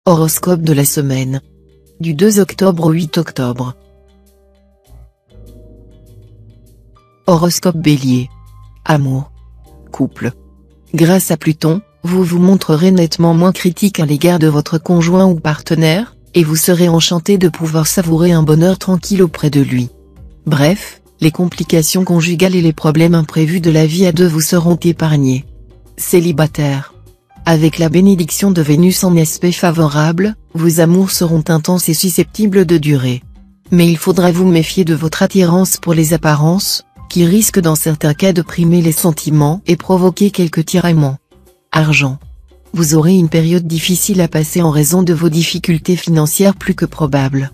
Horoscope de la semaine. Du 2 octobre au 8 octobre. Horoscope Bélier. Amour. Couple. Grâce à Pluton, vous vous montrerez nettement moins critique à l'égard de votre conjoint ou partenaire, et vous serez enchanté de pouvoir savourer un bonheur tranquille auprès de lui. Bref, les complications conjugales et les problèmes imprévus de la vie à deux vous seront épargnés. Célibataire. Avec la bénédiction de Vénus en aspect favorable, vos amours seront intenses et susceptibles de durer. Mais il faudra vous méfier de votre attirance pour les apparences, qui risque dans certains cas de primer les sentiments et provoquer quelques tiraillements. Argent. Vous aurez une période difficile à passer en raison de vos difficultés financières plus que probables.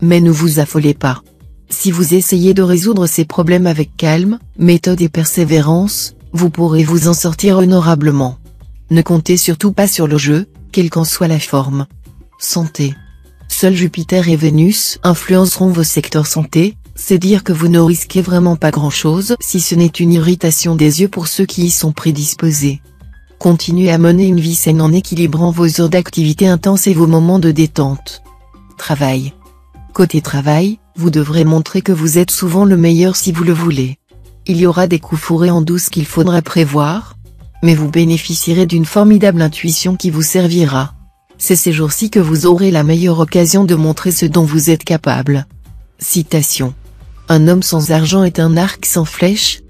Mais ne vous affolez pas. Si vous essayez de résoudre ces problèmes avec calme, méthode et persévérance, vous pourrez vous en sortir honorablement. Ne comptez surtout pas sur le jeu, quelle qu'en soit la forme. Santé. Seuls Jupiter et Vénus influenceront vos secteurs santé, c'est dire que vous ne risquez vraiment pas grand-chose si ce n'est une irritation des yeux pour ceux qui y sont prédisposés. Continuez à mener une vie saine en équilibrant vos heures d'activité intense et vos moments de détente. Travail. Côté travail, vous devrez montrer que vous êtes souvent le meilleur si vous le voulez. Il y aura des coups fourrés en douce qu'il faudra prévoir, mais vous bénéficierez d'une formidable intuition qui vous servira. C'est ces jours-ci que vous aurez la meilleure occasion de montrer ce dont vous êtes capable. Citation. Un homme sans argent est un arc sans flèche.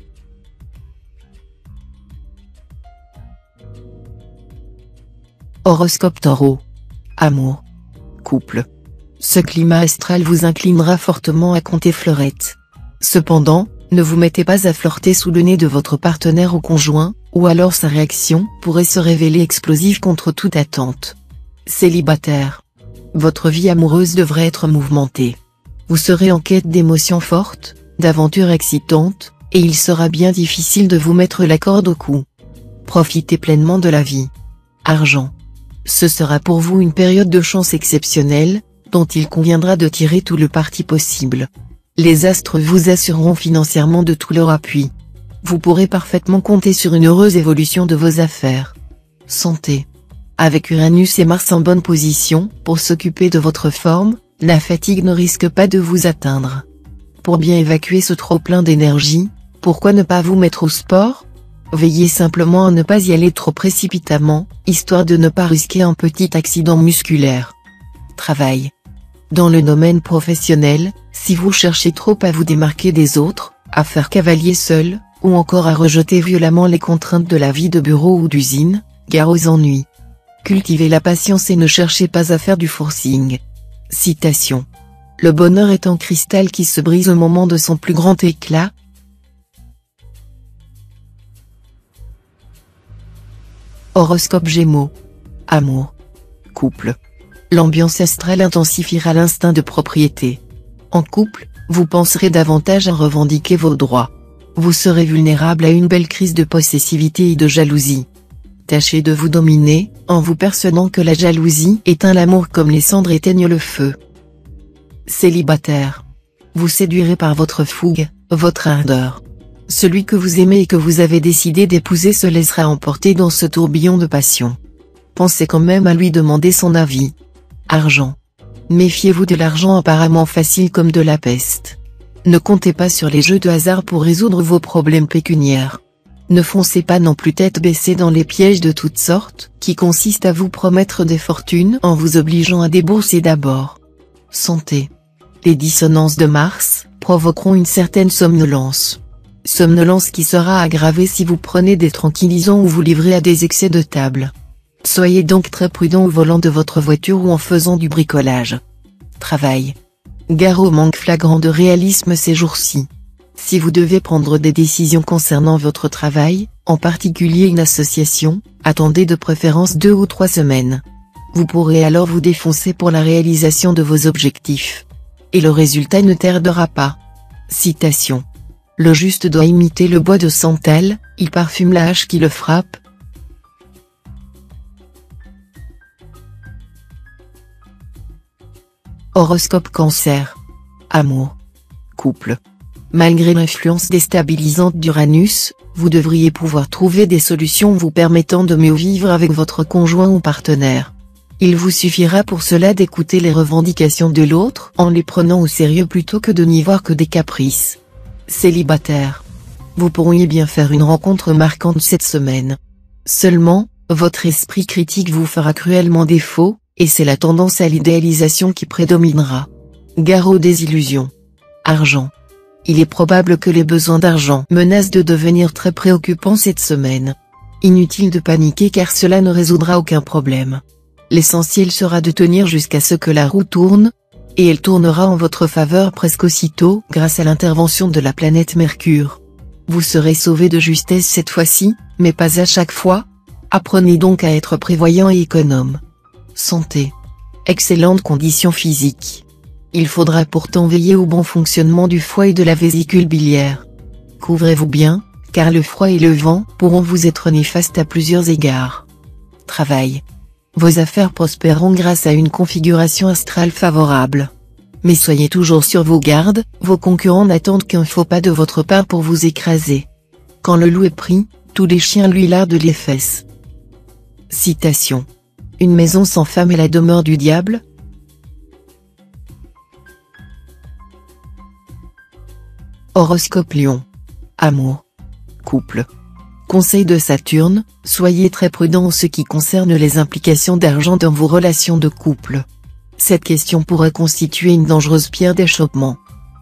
Horoscope Taureau. Amour. Couple. Ce climat astral vous inclinera fortement à compter fleurette. Cependant, ne vous mettez pas à flirter sous le nez de votre partenaire ou conjoint, ou alors sa réaction pourrait se révéler explosive contre toute attente. Célibataire. Votre vie amoureuse devrait être mouvementée. Vous serez en quête d'émotions fortes, d'aventures excitantes, et il sera bien difficile de vous mettre la corde au cou. Profitez pleinement de la vie. Argent. Ce sera pour vous une période de chance exceptionnelle, dont il conviendra de tirer tout le parti possible. Les astres vous assureront financièrement de tout leur appui. Vous pourrez parfaitement compter sur une heureuse évolution de vos affaires. Santé. Avec Uranus et Mars en bonne position pour s'occuper de votre forme, la fatigue ne risque pas de vous atteindre. Pour bien évacuer ce trop-plein d'énergie, pourquoi ne pas vous mettre au sport? Veillez simplement à ne pas y aller trop précipitamment, histoire de ne pas risquer un petit accident musculaire. Travail. Dans le domaine professionnel, si vous cherchez trop à vous démarquer des autres, à faire cavalier seul, ou encore à rejeter violemment les contraintes de la vie de bureau ou d'usine, gare aux ennuis. Cultivez la patience et ne cherchez pas à faire du forcing. Citation. Le bonheur est un cristal qui se brise au moment de son plus grand éclat. Horoscope Gémeaux. Amour. Couple. L'ambiance astrale intensifiera l'instinct de propriété. En couple, vous penserez davantage à revendiquer vos droits. Vous serez vulnérable à une belle crise de possessivité et de jalousie. Tâchez de vous dominer, en vous persuadant que la jalousie éteint l'amour comme les cendres éteignent le feu. Célibataire. Vous séduirez par votre fougue, votre ardeur. Celui que vous aimez et que vous avez décidé d'épouser se laissera emporter dans ce tourbillon de passion. Pensez quand même à lui demander son avis. Argent. Méfiez-vous de l'argent apparemment facile comme de la peste. Ne comptez pas sur les jeux de hasard pour résoudre vos problèmes pécuniaires. Ne foncez pas non plus tête baissée dans les pièges de toutes sortes, qui consistent à vous promettre des fortunes en vous obligeant à débourser d'abord. Santé. Les dissonances de Mars provoqueront une certaine somnolence. Somnolence qui sera aggravée si vous prenez des tranquillisants ou vous livrez à des excès de table. Soyez donc très prudent au volant de votre voiture ou en faisant du bricolage. Travail. Gare au manque flagrant de réalisme ces jours-ci. Si vous devez prendre des décisions concernant votre travail, en particulier une association, attendez de préférence 2 ou 3 semaines. Vous pourrez alors vous défoncer pour la réalisation de vos objectifs. Et le résultat ne tardera pas. Citation. Le juste doit imiter le bois de santal, il parfume la hache qui le frappe. Horoscope Cancer. Amour. Couple. Malgré l'influence déstabilisante d'Uranus, vous devriez pouvoir trouver des solutions vous permettant de mieux vivre avec votre conjoint ou partenaire. Il vous suffira pour cela d'écouter les revendications de l'autre en les prenant au sérieux plutôt que de n'y voir que des caprices. Célibataire. Vous pourriez bien faire une rencontre marquante cette semaine. Seulement, votre esprit critique vous fera cruellement défaut, et c'est la tendance à l'idéalisation qui prédominera. Gare aux désillusions. Argent. Il est probable que les besoins d'argent menacent de devenir très préoccupants cette semaine. Inutile de paniquer car cela ne résoudra aucun problème. L'essentiel sera de tenir jusqu'à ce que la roue tourne, et elle tournera en votre faveur presque aussitôt grâce à l'intervention de la planète Mercure. Vous serez sauvé de justesse cette fois-ci, mais pas à chaque fois. Apprenez donc à être prévoyant et économe. Santé. Excellentes conditions physiques. Il faudra pourtant veiller au bon fonctionnement du foie et de la vésicule biliaire. Couvrez-vous bien, car le froid et le vent pourront vous être néfastes à plusieurs égards. Travail. Vos affaires prospéreront grâce à une configuration astrale favorable. Mais soyez toujours sur vos gardes, vos concurrents n'attendent qu'un faux pas de votre part pour vous écraser. Quand le loup est pris, tous les chiens lui lardent les fesses. Citation. Une maison sans femme est la demeure du diable. Horoscope Lion. Amour. Couple. Conseil de Saturne, soyez très prudent en ce qui concerne les implications d'argent dans vos relations de couple. Cette question pourrait constituer une dangereuse pierre d'achoppement.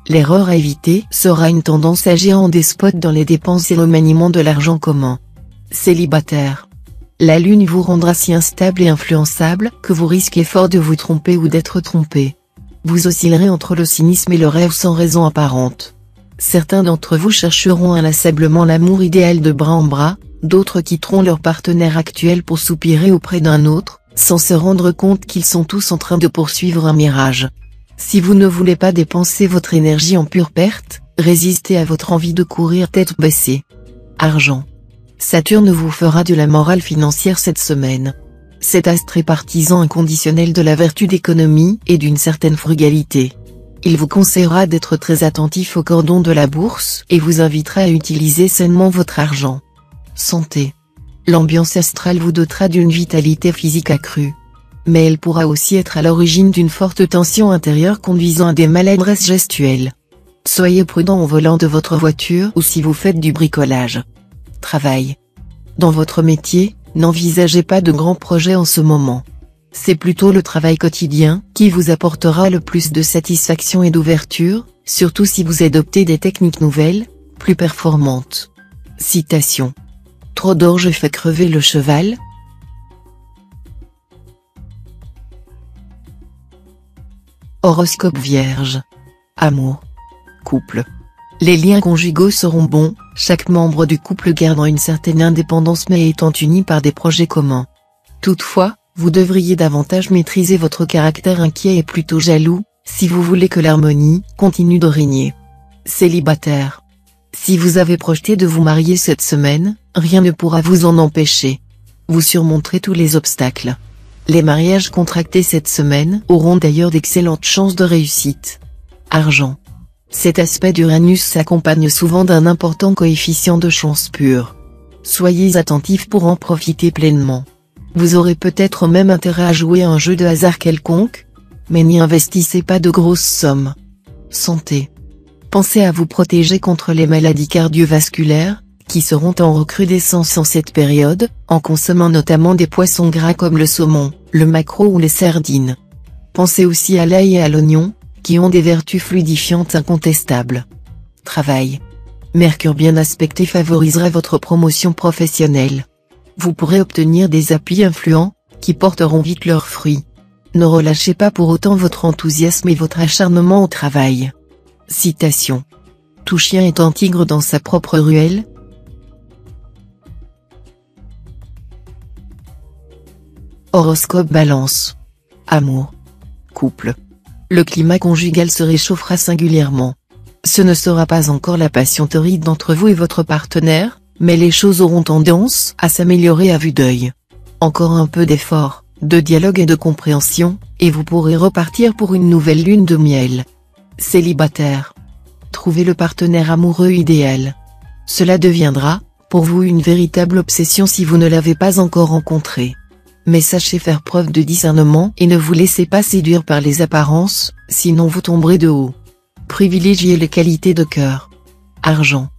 L'erreur à éviter sera une tendance à agir en despote dans les dépenses et le maniement de l'argent commun. Célibataire. La lune vous rendra si instable et influençable que vous risquez fort de vous tromper ou d'être trompé. Vous oscillerez entre le cynisme et le rêve sans raison apparente. Certains d'entre vous chercheront inlassablement l'amour idéal de bras en bras, d'autres quitteront leur partenaire actuel pour soupirer auprès d'un autre, sans se rendre compte qu'ils sont tous en train de poursuivre un mirage. Si vous ne voulez pas dépenser votre énergie en pure perte, résistez à votre envie de courir tête baissée. Argent. Saturne vous fera de la morale financière cette semaine. Cet astre est partisan inconditionnel de la vertu d'économie et d'une certaine frugalité. Il vous conseillera d'être très attentif au cordon de la bourse et vous invitera à utiliser sainement votre argent. Santé. L'ambiance astrale vous dotera d'une vitalité physique accrue. Mais elle pourra aussi être à l'origine d'une forte tension intérieure conduisant à des maladresses gestuelles. Soyez prudent au volant de votre voiture ou si vous faites du bricolage. Travail. Dans votre métier, n'envisagez pas de grands projets en ce moment. C'est plutôt le travail quotidien qui vous apportera le plus de satisfaction et d'ouverture, surtout si vous adoptez des techniques nouvelles, plus performantes. Citation. Trop d'orge fait crever le cheval. Horoscope Vierge. Amour. Couple. Les liens conjugaux seront bons, chaque membre du couple gardant une certaine indépendance mais étant uni par des projets communs. Toutefois, vous devriez davantage maîtriser votre caractère inquiet et plutôt jaloux, si vous voulez que l'harmonie continue de régner. Célibataire. Si vous avez projeté de vous marier cette semaine, rien ne pourra vous en empêcher. Vous surmonterez tous les obstacles. Les mariages contractés cette semaine auront d'ailleurs d'excellentes chances de réussite. Argent. Cet aspect d'Uranus s'accompagne souvent d'un important coefficient de chance pure. Soyez attentifs pour en profiter pleinement. Vous aurez peut-être même intérêt à jouer à un jeu de hasard quelconque, mais n'y investissez pas de grosses sommes. Santé. Pensez à vous protéger contre les maladies cardiovasculaires, qui seront en recrudescence en cette période, en consommant notamment des poissons gras comme le saumon, le maquereau ou les sardines. Pensez aussi à l'ail et à l'oignon, qui ont des vertus fluidifiantes incontestables. Travail. Mercure bien aspecté favorisera votre promotion professionnelle. Vous pourrez obtenir des appuis influents, qui porteront vite leurs fruits. Ne relâchez pas pour autant votre enthousiasme et votre acharnement au travail. Citation. Tout chien est un tigre dans sa propre ruelle. Horoscope Balance. Amour. Couple. Le climat conjugal se réchauffera singulièrement. Ce ne sera pas encore la passion torride entre vous et votre partenaire, mais les choses auront tendance à s'améliorer à vue d'œil. Encore un peu d'effort, de dialogue et de compréhension, et vous pourrez repartir pour une nouvelle lune de miel. Célibataire. Trouvez le partenaire amoureux idéal. Cela deviendra, pour vous une véritable obsession si vous ne l'avez pas encore rencontré. Mais sachez faire preuve de discernement et ne vous laissez pas séduire par les apparences, sinon vous tomberez de haut. Privilégiez les qualités de cœur. Argent.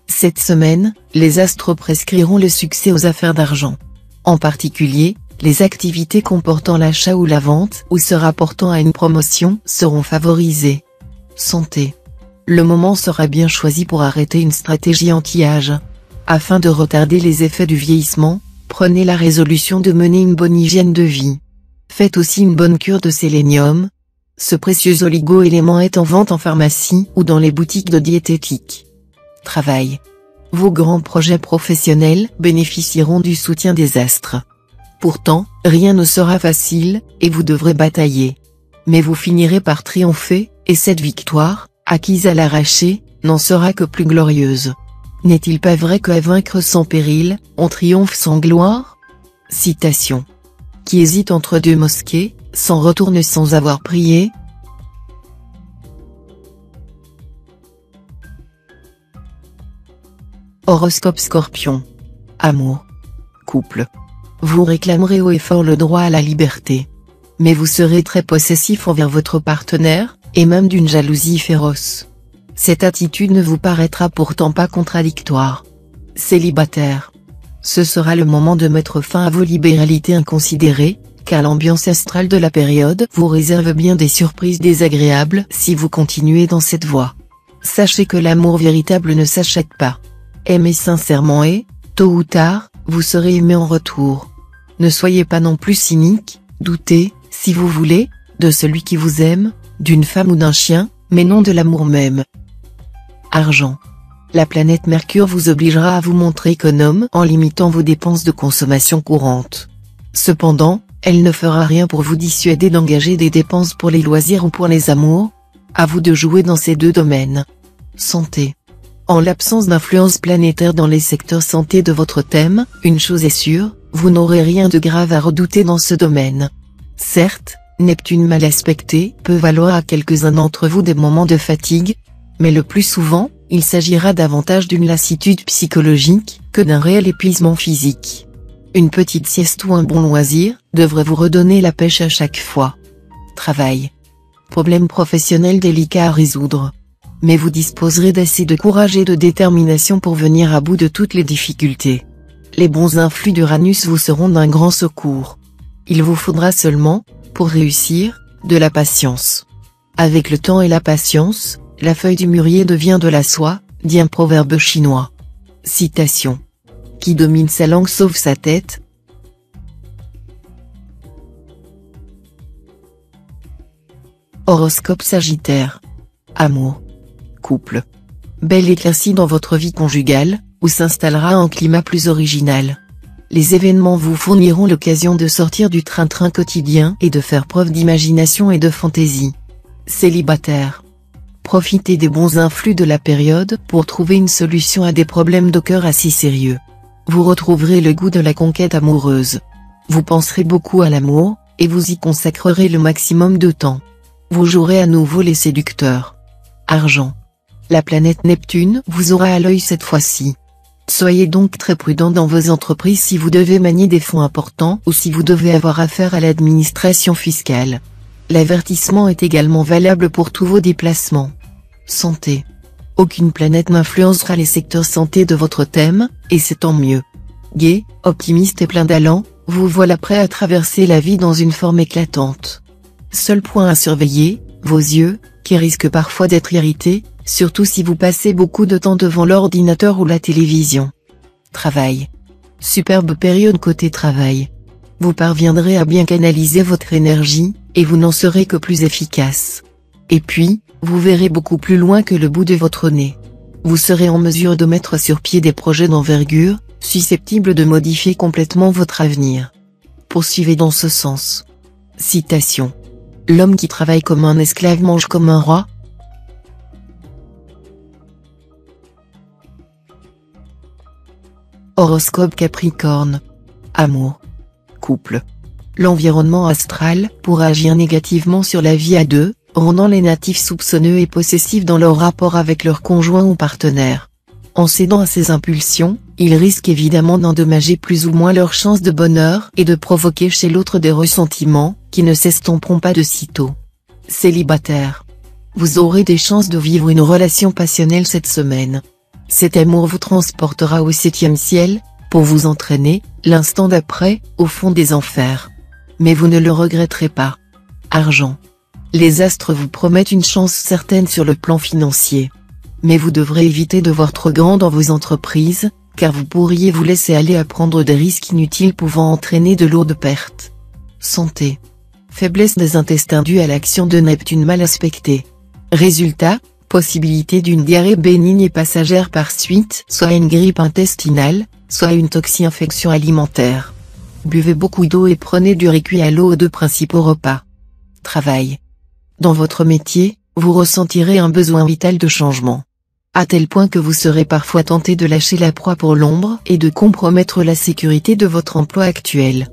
Cette semaine, les astres prescriront le succès aux affaires d'argent. En particulier, les activités comportant l'achat ou la vente ou se rapportant à une promotion seront favorisées. Santé. Le moment sera bien choisi pour arrêter une stratégie anti-âge. Afin de retarder les effets du vieillissement, prenez la résolution de mener une bonne hygiène de vie. Faites aussi une bonne cure de sélénium. Ce précieux oligo-élément est en vente en pharmacie ou dans les boutiques de diététique. Travail. Vos grands projets professionnels bénéficieront du soutien des astres. Pourtant, rien ne sera facile, et vous devrez batailler. Mais vous finirez par triompher, et cette victoire, acquise à l'arraché, n'en sera que plus glorieuse. N'est-il pas vrai qu'à vaincre sans péril, on triomphe sans gloire? Citation. Qui hésite entre deux mosquées, s'en retourne sans avoir prié. Horoscope Scorpion. Amour. Couple. Vous réclamerez haut et fort le droit à la liberté. Mais vous serez très possessif envers votre partenaire, et même d'une jalousie féroce. Cette attitude ne vous paraîtra pourtant pas contradictoire. Célibataire. Ce sera le moment de mettre fin à vos libéralités inconsidérées, car l'ambiance astrale de la période vous réserve bien des surprises désagréables si vous continuez dans cette voie. Sachez que l'amour véritable ne s'achète pas. Aimez sincèrement et, tôt ou tard, vous serez aimé en retour. Ne soyez pas non plus cynique, doutez, si vous voulez, de celui qui vous aime, d'une femme ou d'un chien, mais non de l'amour même. Argent. La planète Mercure vous obligera à vous montrer économe en limitant vos dépenses de consommation courante. Cependant, elle ne fera rien pour vous dissuader d'engager des dépenses pour les loisirs ou pour les amours. À vous de jouer dans ces deux domaines. Santé. En l'absence d'influence planétaire dans les secteurs santé de votre thème, une chose est sûre, vous n'aurez rien de grave à redouter dans ce domaine. Certes, Neptune mal aspecté peut valoir à quelques-uns d'entre vous des moments de fatigue, mais le plus souvent, il s'agira davantage d'une lassitude psychologique que d'un réel épuisement physique. Une petite sieste ou un bon loisir devrait vous redonner la pêche à chaque fois. Travail. Problème professionnel délicat à résoudre. Mais vous disposerez d'assez de courage et de détermination pour venir à bout de toutes les difficultés. Les bons influx d'Uranus vous seront d'un grand secours. Il vous faudra seulement, pour réussir, de la patience. Avec le temps et la patience, la feuille du mûrier devient de la soie, dit un proverbe chinois. Citation. Qui domine sa langue sauve sa tête. Horoscope Sagittaire. Amour. Couple. Belle éclaircie dans votre vie conjugale, où s'installera un climat plus original. Les événements vous fourniront l'occasion de sortir du train-train quotidien et de faire preuve d'imagination et de fantaisie. Célibataire. Profitez des bons influx de la période pour trouver une solution à des problèmes de cœur assez sérieux. Vous retrouverez le goût de la conquête amoureuse. Vous penserez beaucoup à l'amour, et vous y consacrerez le maximum de temps. Vous jouerez à nouveau les séducteurs. Argent. La planète Neptune vous aura à l'œil cette fois-ci. Soyez donc très prudent dans vos entreprises si vous devez manier des fonds importants ou si vous devez avoir affaire à l'administration fiscale. L'avertissement est également valable pour tous vos déplacements. Santé. Aucune planète n'influencera les secteurs santé de votre thème, et c'est tant mieux. Gai, optimiste et plein d'allant, vous voilà prêt à traverser la vie dans une forme éclatante. Seul point à surveiller, vos yeux, qui risquent parfois d'être irrités, surtout si vous passez beaucoup de temps devant l'ordinateur ou la télévision. Travail. Superbe période côté travail. Vous parviendrez à bien canaliser votre énergie, et vous n'en serez que plus efficace. Et puis, vous verrez beaucoup plus loin que le bout de votre nez. Vous serez en mesure de mettre sur pied des projets d'envergure, susceptibles de modifier complètement votre avenir. Poursuivez dans ce sens. Citation. L'homme qui travaille comme un esclave mange comme un roi. Horoscope Capricorne. Amour. Couple. L'environnement astral pourra agir négativement sur la vie à deux, rendant les natifs soupçonneux et possessifs dans leur rapport avec leur conjoint ou partenaire. En cédant à ces impulsions, ils risquent évidemment d'endommager plus ou moins leurs chances de bonheur et de provoquer chez l'autre des ressentiments, qui ne s'estomperont pas de sitôt. Célibataire. Vous aurez des chances de vivre une relation passionnelle cette semaine. Cet amour vous transportera au 7e ciel, pour vous entraîner, l'instant d'après, au fond des enfers. Mais vous ne le regretterez pas. Argent. Les astres vous promettent une chance certaine sur le plan financier. Mais vous devrez éviter de voir trop grand dans vos entreprises, car vous pourriez vous laisser aller à prendre des risques inutiles pouvant entraîner de lourdes pertes. Santé. Faiblesse des intestins due à l'action de Neptune mal aspectée. Résultat, possibilité d'une diarrhée bénigne et passagère par suite, soit une grippe intestinale, soit une toxi-infection alimentaire. Buvez beaucoup d'eau et prenez du riz cuit à l'eau aux 2 principaux repas. Travail. Dans votre métier, vous ressentirez un besoin vital de changement. À tel point que vous serez parfois tenté de lâcher la proie pour l'ombre et de compromettre la sécurité de votre emploi actuel.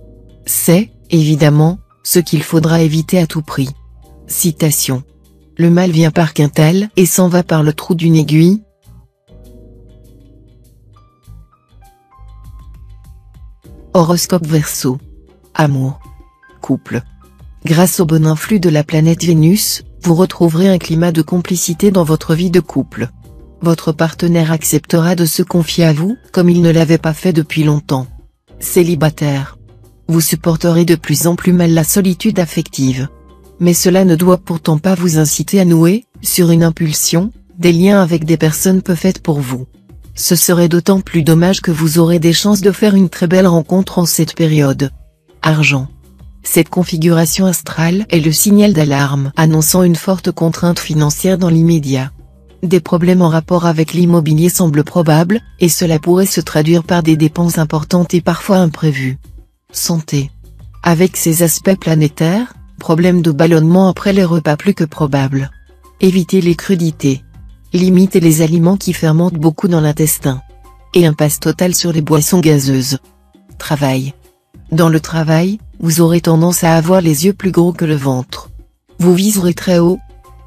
C'est, évidemment, ce qu'il faudra éviter à tout prix. Citation. Le mal vient par quintal et s'en va par le trou d'une aiguille. Horoscope Verseau. Amour. Couple. Grâce au bon influx de la planète Vénus, vous retrouverez un climat de complicité dans votre vie de couple. Votre partenaire acceptera de se confier à vous, comme il ne l'avait pas fait depuis longtemps. Célibataire. Vous supporterez de plus en plus mal la solitude affective. Mais cela ne doit pourtant pas vous inciter à nouer, sur une impulsion, des liens avec des personnes peu faites pour vous. Ce serait d'autant plus dommage que vous aurez des chances de faire une très belle rencontre en cette période. Argent. Cette configuration astrale est le signal d'alarme annonçant une forte contrainte financière dans l'immédiat. Des problèmes en rapport avec l'immobilier semblent probables, et cela pourrait se traduire par des dépenses importantes et parfois imprévues. Santé. Avec ces aspects planétaires, problème de ballonnement après les repas plus que probable. Évitez les crudités. Limitez les aliments qui fermentent beaucoup dans l'intestin. Et impasse totale sur les boissons gazeuses. Travail. Dans le travail, vous aurez tendance à avoir les yeux plus gros que le ventre. Vous viserez très haut,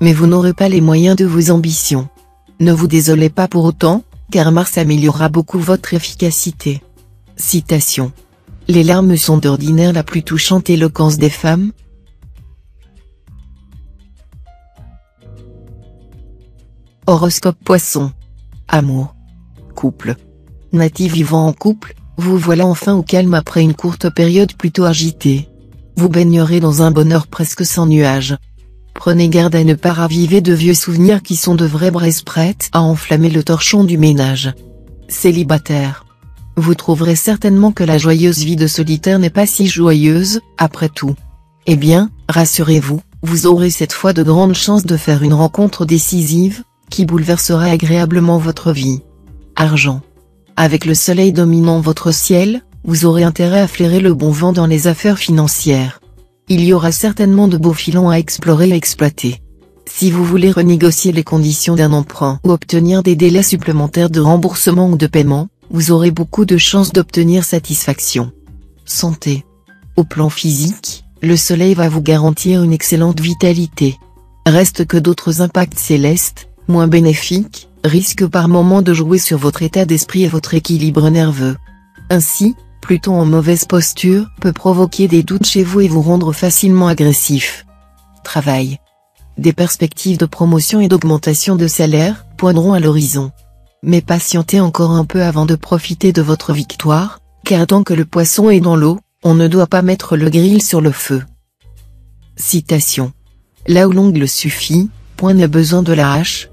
mais vous n'aurez pas les moyens de vos ambitions. Ne vous désolez pas pour autant, car Mars améliorera beaucoup votre efficacité. Citation. Les larmes sont d'ordinaire la plus touchante éloquence des femmes. Horoscope Poisson. Amour. Couple. Natif vivant en couple, vous voilà enfin au calme après une courte période plutôt agitée. Vous baignerez dans un bonheur presque sans nuages. Prenez garde à ne pas raviver de vieux souvenirs qui sont de vraies braises prêtes à enflammer le torchon du ménage. Célibataire. Vous trouverez certainement que la joyeuse vie de solitaire n'est pas si joyeuse, après tout. Eh bien, rassurez-vous, vous aurez cette fois de grandes chances de faire une rencontre décisive, qui bouleversera agréablement votre vie. Argent. Avec le soleil dominant votre ciel, vous aurez intérêt à flairer le bon vent dans les affaires financières. Il y aura certainement de beaux filons à explorer et exploiter. Si vous voulez renégocier les conditions d'un emprunt ou obtenir des délais supplémentaires de remboursement ou de paiement, vous aurez beaucoup de chances d'obtenir satisfaction. Santé. Au plan physique, le soleil va vous garantir une excellente vitalité. Reste que d'autres impacts célestes, moins bénéfiques, risquent par moments de jouer sur votre état d'esprit et votre équilibre nerveux. Ainsi, Pluton en mauvaise posture peut provoquer des doutes chez vous et vous rendre facilement agressif. Travail. Des perspectives de promotion et d'augmentation de salaire poindront à l'horizon. Mais patientez encore un peu avant de profiter de votre victoire, car tant que le poisson est dans l'eau, on ne doit pas mettre le grill sur le feu. Citation. Là où l'ongle suffit, point n'a besoin de la hache,